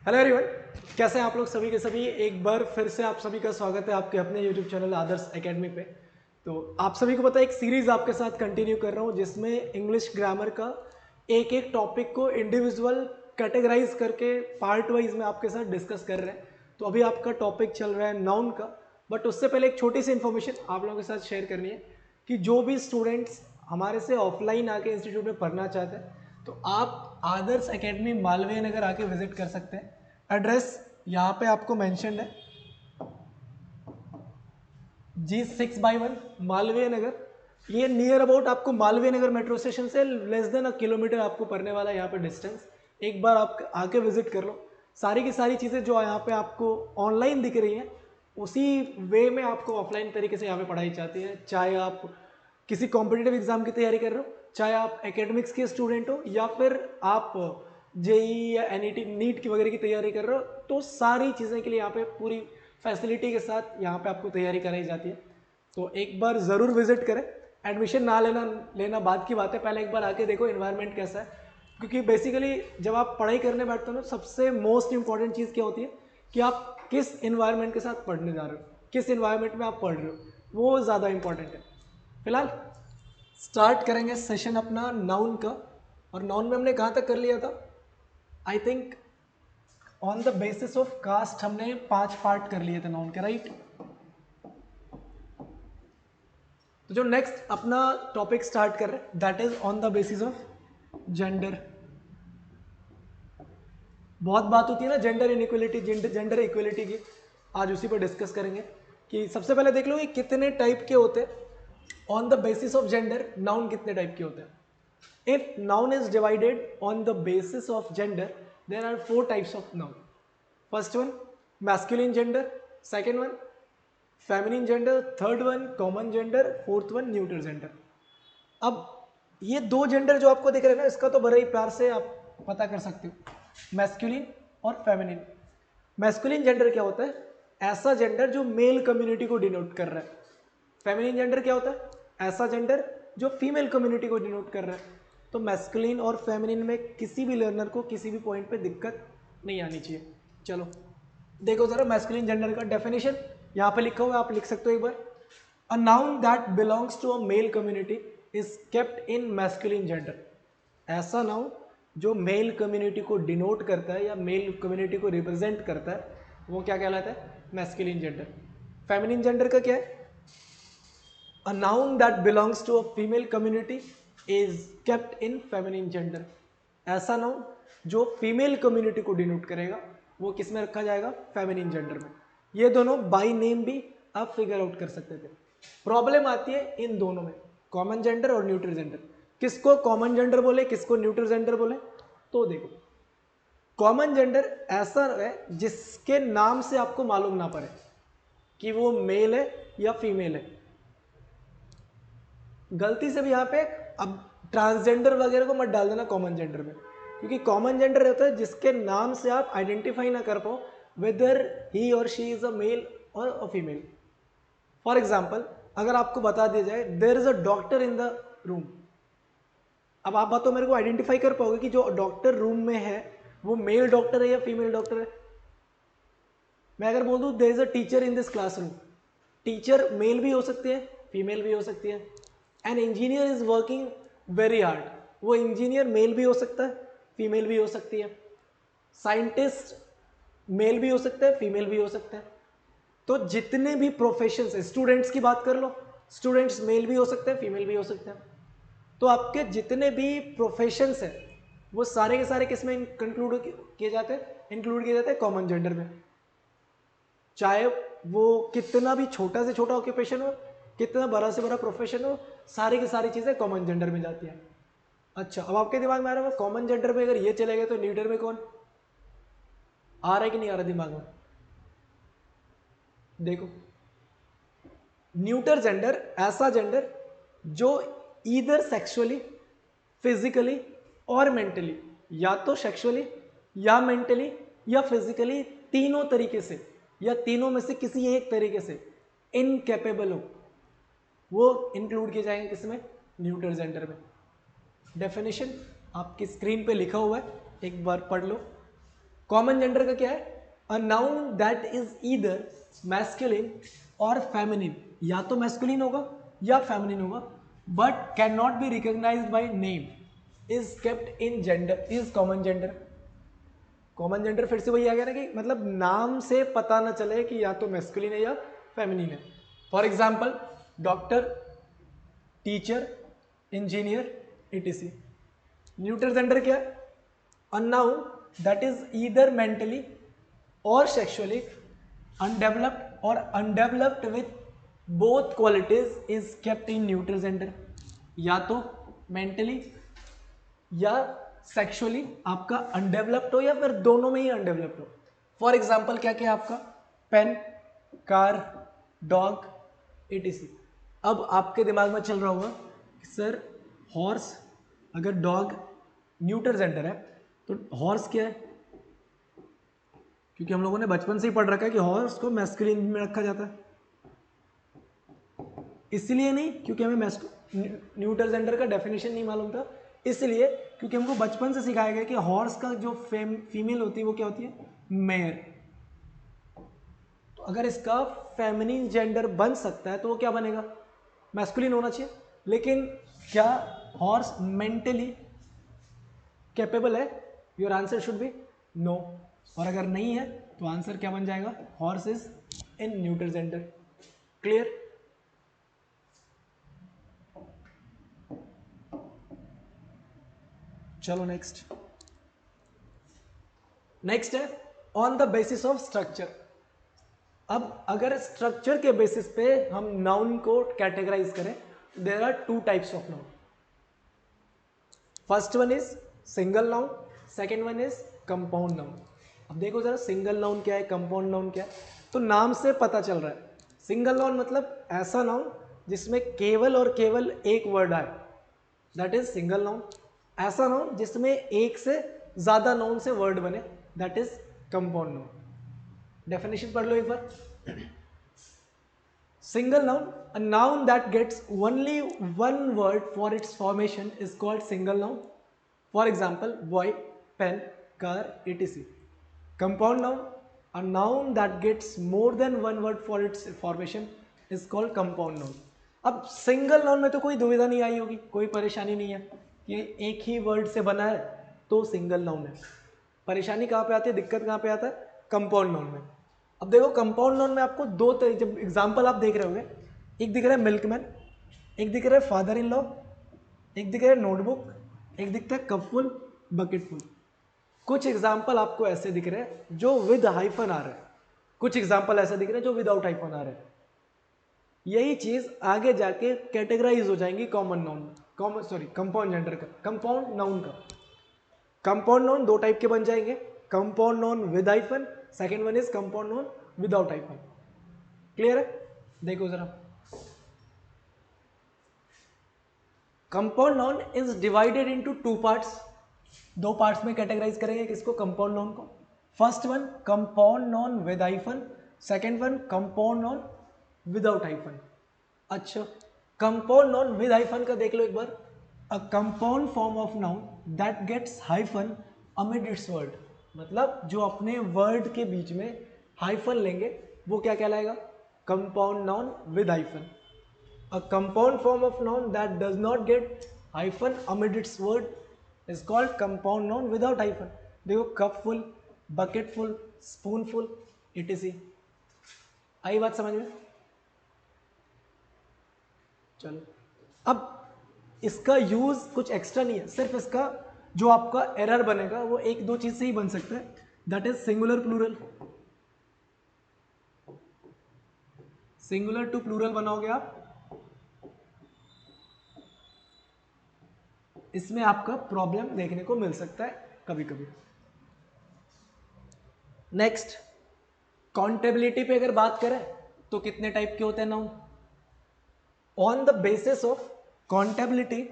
Hello everyone, कैसे हैं आप लोग सभी के सभी। एक बार फिर से आप सभी का स्वागत है आपके अपने यूट्यूब चैनल आदर्श एकेडमी पे। तो आप सभी को पता है एक सीरीज़ आपके साथ कंटिन्यू कर रहा हूँ जिसमें इंग्लिश ग्रामर का एक एक टॉपिक को इंडिविजुअल कैटेगराइज करके पार्ट वाइज में आपके साथ डिस्कस कर रहे हैं। तो अभी आपका टॉपिक चल रहा है नाउन का, बट उससे पहले एक छोटी सी इन्फॉर्मेशन आप लोगों के साथ शेयर करनी है कि जो भी स्टूडेंट्स हमारे से ऑफलाइन आके इंस्टीट्यूट में पढ़ना चाहते हैं तो आप आदर्श एकेडमी मालवीय नगर आके विजिट कर सकते हैं। एड्रेस यहाँ पे आपको मेंशन्ड है, G6/1 मालवीय नगर। ये नियर अबाउट आपको मालवीय नगर मेट्रो स्टेशन से लेस देन किलोमीटर आपको पड़ने वाला है यहाँ पे डिस्टेंस। एक बार आप आके विजिट कर लो। सारी की सारी चीज़ें जो यहाँ पे आपको ऑनलाइन दिख रही हैं उसी वे में आपको ऑफलाइन तरीके से यहाँ पे पढ़ाई जाती है। चाहे आप किसी कॉम्पिटिटिव एग्जाम की तैयारी कर रहे हो, चाहे आप एकेडमिक्स के स्टूडेंट हो, या फिर आप जेई या एनईटी नीट की वगैरह की तैयारी कर रहे हो, तो सारी चीज़ें के लिए यहाँ पे पूरी फैसिलिटी के साथ यहाँ पे आपको तैयारी कराई जाती है। तो एक बार ज़रूर विजिट करें। एडमिशन ना लेना बाद की बात है, पहले एक बार आके देखो इन्वायरमेंट कैसा है। क्योंकि बेसिकली जब आप पढ़ाई करने बैठते हो ना, सबसे मोस्ट इंपॉर्टेंट चीज़ क्या होती है कि आप किस इन्वायरमेंट के साथ पढ़ने जा रहे हो, किस इन्वायरमेंट में आप पढ़ रहे हो, वो ज़्यादा इंपॉर्टेंट है। फिलहाल स्टार्ट करेंगे सेशन अपना नाउन का। और नाउन में हमने कहाँ तक कर लिया था? I think on the basis of caste हमने 5 पार्ट कर लिए थे नाउन के, राइट। तो जो नेक्स्ट अपना टॉपिक स्टार्ट कर रहे हैं that is on the basis of gender. बहुत बात होती है ना जेंडर इनइक्वलिटी, जेंडर इक्वलिटी की। आज उसी पर डिस्कस करेंगे कि सबसे पहले देख लो कि कितने टाइप के होते हैं। On the basis of gender noun कितने टाइप के होते हैं? If noun is divided on the basis of gender, there are 4 types of noun. First one, masculine gender. Second one, feminine gender. Third one, common gender. Fourth one, neuter gender. अब ये दो gender जो आपको दिख रहे हैं ना, इसका तो बड़े ही प्यार से आप पता कर सकते हो, मैस्कुलिन और फेमिनिन। मैस्कुलिन जेंडर क्या होता है? ऐसा जेंडर जो मेल कम्युनिटी को डिनोट कर रहा है। फेमिनिन जेंडर क्या होता है? ऐसा जेंडर जो फीमेल कम्युनिटी को डिनोट कर रहा है। तो मैस्कुलिन और फेमिनिन में किसी भी लर्नर को किसी भी पॉइंट पे दिक्कत नहीं आनी चाहिए। चलो देखो जरा मैस्कुलिन जेंडर का डेफिनेशन यहाँ पे लिखा हुआ है, आप लिख सकते हो एक बार। A noun that belongs to a male community is kept in masculine gender. ऐसा नाउन जो मेल कम्युनिटी को डिनोट करता है या मेल कम्युनिटी को रिप्रेजेंट करता है वो क्या कहलाता है? Masculine gender. फेमिनिन जेंडर का क्या है? A noun that belongs to a female community is kept in feminine gender. ऐसा नाउन जो फीमेल कम्युनिटी को डिनोट करेगा वो किस में रखा जाएगा? फेमिनिन जेंडर में। ये दोनों बाय नेम भी आप फिगर आउट कर सकते थे। प्रॉब्लम आती है इन दोनों में, कॉमन जेंडर और न्यूट्रल जेंडर। किसको कॉमन जेंडर बोले, किसको न्यूट्रल जेंडर बोले? तो देखो, कॉमन जेंडर ऐसा है जिसके नाम से आपको मालूम ना पड़े कि वो मेल है या फीमेल है। गलती से भी यहाँ पे अब ट्रांसजेंडर वगैरह को मत डाल देना कॉमन जेंडर में, क्योंकि कॉमन जेंडर रहता है जिसके नाम से आप आइडेंटिफाई ना कर पाओ वेदर ही और शी इज अ मेल और अ फीमेल। फॉर एग्जाम्पल, अगर आपको बता दिया जाए there is a doctor in the room, अब आप बातों मेरे को आइडेंटिफाई कर पाओगे कि जो डॉक्टर रूम में है वो मेल डॉक्टर है या फीमेल डॉक्टर है? मैं अगर बोल दूं there is a teacher in this classroom, teacher male भी हो सकती है, फीमेल भी हो सकती है। An engineer is working very hard, वो इंजीनियर मेल भी हो सकता है, फीमेल भी हो सकती है। साइंटिस्ट मेल भी हो सकता है, फीमेल भी हो सकता है। तो जितने भी प्रोफेशन है, स्टूडेंट्स की बात कर लो, स्टूडेंट्स मेल भी हो सकते हैं, फीमेल भी हो सकते हैं। तो आपके जितने भी प्रोफेशंस हैं वो सारे के सारे किस में कंक्लूड किए जाते हैं? इंक्लूड किए जाते हैं कॉमन जेंडर में। चाहे वो कितना भी छोटा से छोटा ऑक्यूपेशन हो, कितना बड़ा से बड़ा प्रोफेशन हो, सारी की सारी चीज़ें कॉमन जेंडर में जाती हैं। अच्छा, अब आपके दिमाग में आ रहा है कॉमन जेंडर में अगर ये चले गए तो न्यूटर में कौन आ रहा है कि नहीं आ रहा दिमाग में? देखो, न्यूटर जेंडर ऐसा जेंडर जो ईदर सेक्सुअली, फिजिकली और मेंटली, या तो सेक्सुअली या मेंटली या फिजिकली, तीनों तरीके से या तीनों में से किसी एक तरीके से इनकेपेबल हो, वो इंक्लूड किए जाएंगे किसमें? न्यूटर जेंडर में। डेफिनेशन आपकी स्क्रीन पे लिखा हुआ है, एक बार पढ़ लो। कॉमन जेंडर का क्या है? A noun that is either masculine और फेमिनिन, या तो मैस्कुलिन होगा या फेमिनिन होगा, but can not be recognized by name, is kept in gender, is common gender. Common gender फिर से वही आ गया ना कि मतलब नाम से पता ना चले कि या तो मैस्कुलिन है या फेमिनिन है। For example doctor, teacher, engineer, etc। Neutral gender क्या है? A noun that is either mentally और सेक्सुअली अनडेवलप्ड और undeveloped with both qualities is kept in neutral gender. या तो मेंटली या सेक्सुअली आपका अनडेवलप्ड हो या फिर दोनों में ही अनडेवलप्ड हो। फॉर एग्जाम्पल क्या क्या आपका? Pen, car, dog, etc। अब आपके दिमाग में चल रहा होगा कि सर हॉर्स, अगर डॉग न्यूट्रल जेंडर है तो हॉर्स क्या है? क्योंकि हम लोगों ने बचपन से ही पढ़ रखा है कि हॉर्स को मैस्कुलिन में रखा जाता है, इसलिए नहीं क्योंकि हमें न्यूट्रल जेंडर का डेफिनेशन नहीं मालूम था, इसलिए क्योंकि हमको बचपन से सिखाया गया कि हॉर्स का जो फीमेल होती है वो क्या होती है? मेयर। तो अगर इसका फेमिनिन जेंडर बन सकता है तो वो क्या बनेगा? मैस्कुलिन होना चाहिए। लेकिन क्या हॉर्स मेंटली कैपेबल है? Your answer should be no. और अगर नहीं है तो आंसर क्या बन जाएगा? Horse is in neutral gender. Clear? चलो नेक्स्ट है on the basis of structure. अब अगर स्ट्रक्चर के बेसिस पे हम नाउन को कैटेगराइज करें, there are two types of noun. First one is single noun, second one is compound noun. अब देखो जरा सिंगल नाउन क्या है, कंपाउंड नाउन क्या है। तो नाम से पता चल रहा है सिंगल नाउन मतलब ऐसा नाउन जिसमें केवल और केवल एक वर्ड आए, दैट इज सिंगल नाउन। ऐसा नाउन जिसमें एक से ज्यादा नाउन से वर्ड बने, that is compound noun. Definition पढ़ लो एक बार। Single noun, a noun that gets only one word for its formation is called single noun. For example, boy, pen, car, etc. Compound noun, a noun that gets more than one word for its formation is called compound noun. अब single noun में तो कोई दुविधा नहीं आई होगी, कोई परेशानी नहीं है, ये एक ही वर्ड से बना है तो सिंगल नाउन है। परेशानी कहाँ पे आती है, दिक्कत कहाँ पे आता है? कंपाउंड नाउन में। अब देखो कंपाउंड नाउन में आपको दो जब एग्जांपल आप देख रहे होंगे, एक दिख रहा है मिल्कमैन, एक दिख रहा है फादर इन लॉ, एक दिख रहा है नोटबुक, एक दिखता है कप फुल, बकेट फुल। कुछ एग्जांपल आपको ऐसे दिख रहे हैं जो विद हाइफन आ रहे हैं, कुछ एग्जांपल ऐसे दिख रहे हैं जो विदाउट हाइफन आ रहे हैं। यही चीज आगे जाके कैटेगराइज हो जाएंगी कॉमन नाउन, कंपाउंड जेंडर का, कंपाउंड नाउन का। कंपाउंड नाउन दो टाइप के बन जाएंगे, compound noun with hyphen, second one is compound noun without hyphen. Clear है? देखो जरा, compound noun is divided into two parts. दो पार्ट्स में कैटेगराइज करेंगे किसको? कंपाउंड नाउन को। First one compound noun with hyphen, second one compound noun without hyphen. अच्छा, compound noun with hyphen का देख लो एक बार। A compound form of noun that gets hyphen amid its word, मतलब जो अपने वर्ड के बीच में हाइफन लेंगे वो क्या कहलाएगा? Compound noun with hyphen. A compound form of noun that does not get hyphen amid its word is called compound noun without hyphen. देखो cup full, bucket full, spoon full, etc। आई बात समझ में? चलो, अब इसका यूज कुछ extra नहीं है, सिर्फ इसका जो आपका एरर बनेगा वो एक दो चीज से ही बन सकता है, that is singular plural. Singular to plural बनाओगे आप, इसमें आपका प्रॉब्लम देखने को मिल सकता है कभी कभी। नेक्स्ट, काउंटेबिलिटी पे अगर बात करें तो कितने टाइप के होते हैं noun? On the basis of countability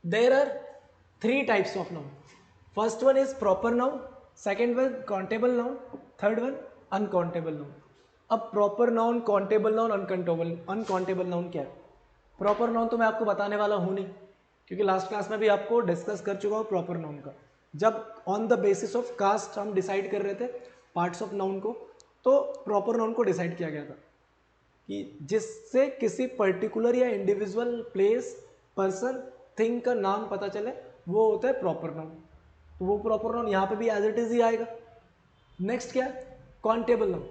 there are three types of noun. First one is proper noun, second one countable noun, third one uncountable noun. अब proper noun, countable noun, uncountable noun क्या है? Proper noun तो मैं आपको बताने वाला हूं नहीं, क्योंकि लास्ट क्लास में भी आपको डिस्कस कर चुका हूं प्रॉपर नाउन का। जब on the basis of caste हम डिसाइड कर रहे थे पार्ट्स ऑफ नाउन को, तो प्रॉपर नाउन को डिसाइड किया गया था कि जिससे किसी पर्टिकुलर या इंडिविजुअल प्लेस, पर्सन, थिंग का नाम पता चले, वो होता है प्रॉपर नाउन। तो वो प्रॉपर नाउन यहाँ पे भी एज इट इज ही आएगा। नेक्स्ट क्या है? Countable noun.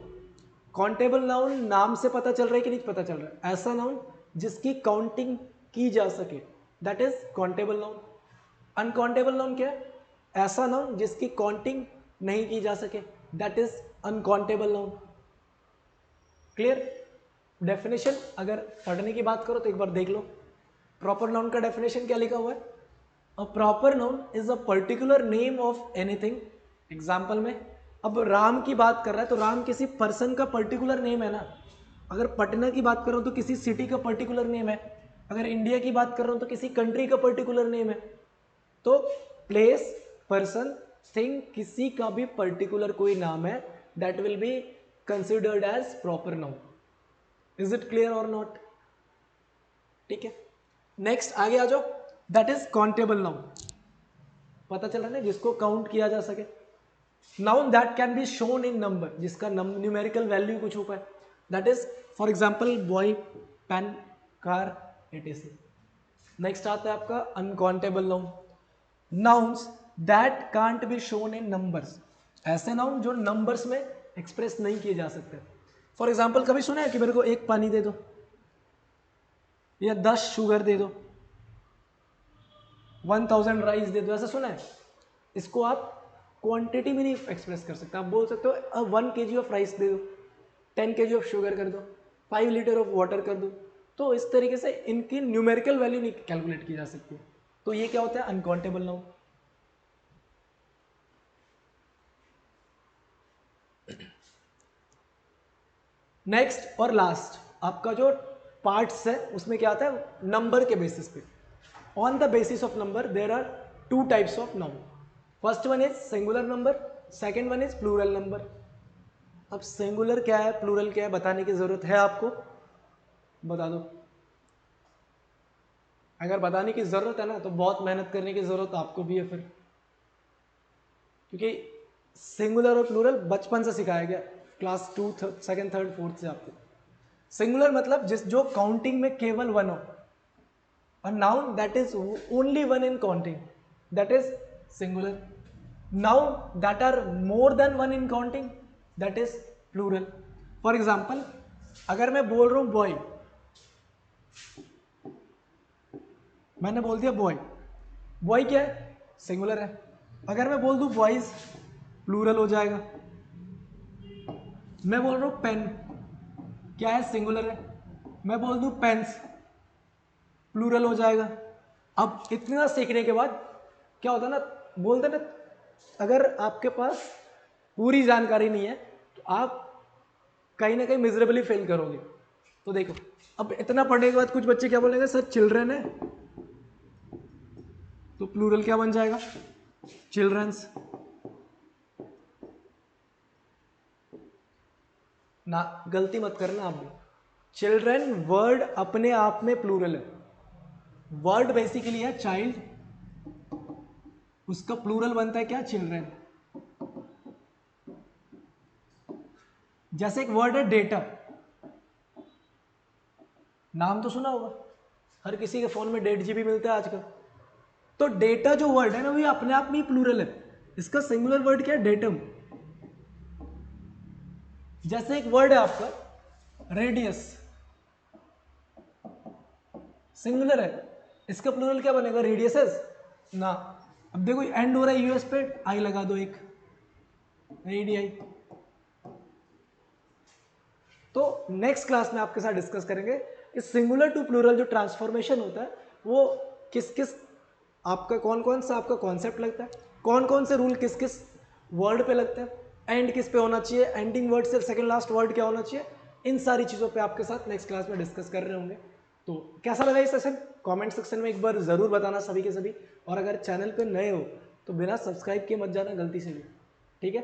काउंटेबल नाउन नाम से पता चल रहा है कि नहीं पता चल रहा है, ऐसा नाउन जिसकी काउंटिंग की जा सके, that is countable noun. Uncountable noun क्या है? ऐसा नाउन जिसकी काउंटिंग नहीं की जा सके, that is uncountable noun. Clear? Definition अगर पढ़ने की बात करो तो एक बार देख लो। प्रॉपर नाउन का डेफिनेशन क्या लिखा हुआ है? A proper noun is a particular name of anything. Example में अब राम की बात कर रहा है तो राम किसी पर्सन का पर्टिकुलर नेम है ना। अगर पटना की बात कर रहा हूँ तो किसी सिटी का पर्टिकुलर नेम है। अगर इंडिया की बात कर रहा हूँ तो किसी कंट्री का पर्टिकुलर नेम है। तो प्लेस, पर्सन, थिंग, किसी का भी पर्टिकुलर कोई नाम है, that will be considered as proper noun. Is it clear और नॉट? ठीक है, नेक्स्ट आगे आ जाओ। That is countable noun. पता चल रहा है ना, जिसको काउंट किया जा सके। Noun that can be shown in number, जिसका न्यूमेरिकल वैल्यू कुछ ऊपर, that is for example boy, pen, car, etc। Next आता है आपका uncountable noun. Nouns that can't be shown in numbers, ऐसे नाउन जो नंबर्स में एक्सप्रेस नहीं किए जा सकते। फॉर एग्जाम्पल कभी सुना है कि मेरे को 1 पानी दे दो या 10 शुगर दे दो, 1000 राइस दे दो, ऐसा सुना है? इसको आप क्वांटिटी में नहीं एक्सप्रेस कर सकते। आप बोल सकते हो 1 kg ऑफ राइस दे दो, 10 kg ऑफ शुगर कर दो, 5 लीटर ऑफ वाटर कर दो। तो इस तरीके से इनकी न्यूमेरिकल वैल्यू नहीं कैलकुलेट की जा सकती। तो ये क्या होता है? Uncountable noun. नेक्स्ट और लास्ट आपका जो पार्ट्स है उसमें क्या आता है? नंबर के बेसिस पे। On the basis of number there are 2 types of noun. First one is singular number, second one is plural number. अब सिंगुलर क्या है, प्लूरल क्या है, बताने की जरूरत है आपको? बता दो। अगर बताने की जरूरत है ना तो बहुत मेहनत करने की जरूरत आपको भी है फिर, क्योंकि सिंगुलर और प्लूरल बचपन से सिखाया गया, क्लास 2, सेकंड, थर्ड, फोर्थ से आपको। सिंगुलर मतलब जिस जो काउंटिंग में केवल वन हो। A noun that is only one in counting, that is singular. Noun that are more than one in counting, that is plural. For example, अगर मैं बोल रहा हूँ बॉय, मैंने बोल दिया बॉय, बॉय क्या है? सिंगुलर है। अगर मैं बोल दूँ बॉयज, प्लूरल हो जाएगा। मैं बोल रहा हूँ पेन, क्या है? सिंगुलर है। मैं बोल दूँ पेन्स, प्लूरल हो जाएगा। अब इतना सीखने के बाद क्या होता है ना, बोलते ना, अगर आपके पास पूरी जानकारी नहीं है तो आप कहीं ना कहीं मिजरेबली फेल करोगे। तो देखो, अब इतना पढ़ने के बाद कुछ बच्चे क्या बोलेंगे? सर चिल्ड्रन है, तो प्लूरल क्या बन जाएगा? चिल्ड्रंस। ना गलती मत करना आप भी। चिल्ड्रन वर्ड अपने आप में प्लूरल है। वर्ड बेसिकली है चाइल्ड, उसका प्लूरल बनता है क्या? चिल्ड्रन। जैसे एक वर्ड है डेटा, नाम तो सुना होगा, हर किसी के फोन में 1.5 GB मिलता है आजकल। तो डेटा जो वर्ड है ना, वो अपने आप में ही प्लूरल है। इसका सिंगुलर वर्ड क्या है? डेटम। जैसे एक वर्ड है आपका रेडियस, सिंगुलर है, इसका प्लूरल क्या बनेगा? रेडियसेस ना। अब देखो एंड हो रहा है यूएस पे, आई लगा दो एक, रेडियाई। तो नेक्स्ट क्लास में आपके साथ डिस्कस करेंगे इस सिंगुलर टू प्लूरल जो ट्रांसफॉर्मेशन होता है वो किस किस आपका कौन कौन सा आपका कॉन्सेप्ट लगता है, कौन कौन से रूल किस किस वर्ड पे लगते हैं, एंड किस पे होना चाहिए, एंडिंग वर्ड से सेकंड लास्ट वर्ड क्या होना चाहिए, इन सारी चीज़ों पे आपके साथ नेक्स्ट क्लास में डिस्कस कर रहे होंगे। तो कैसा लगा ये सेशन? कमेंट सेक्शन में एक बार ज़रूर बताना सभी के सभी। और अगर चैनल पे नए हो तो बिना सब्सक्राइब किए मत जाना गलती से भी, ठीक है?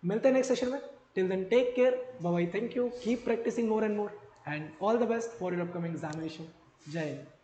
मिलते हैं नेक्स्ट सेशन में। Till then, take care. Bye bye. Thank you. Keep practicing more and more. And all the best for your upcoming examination. Jai Hind.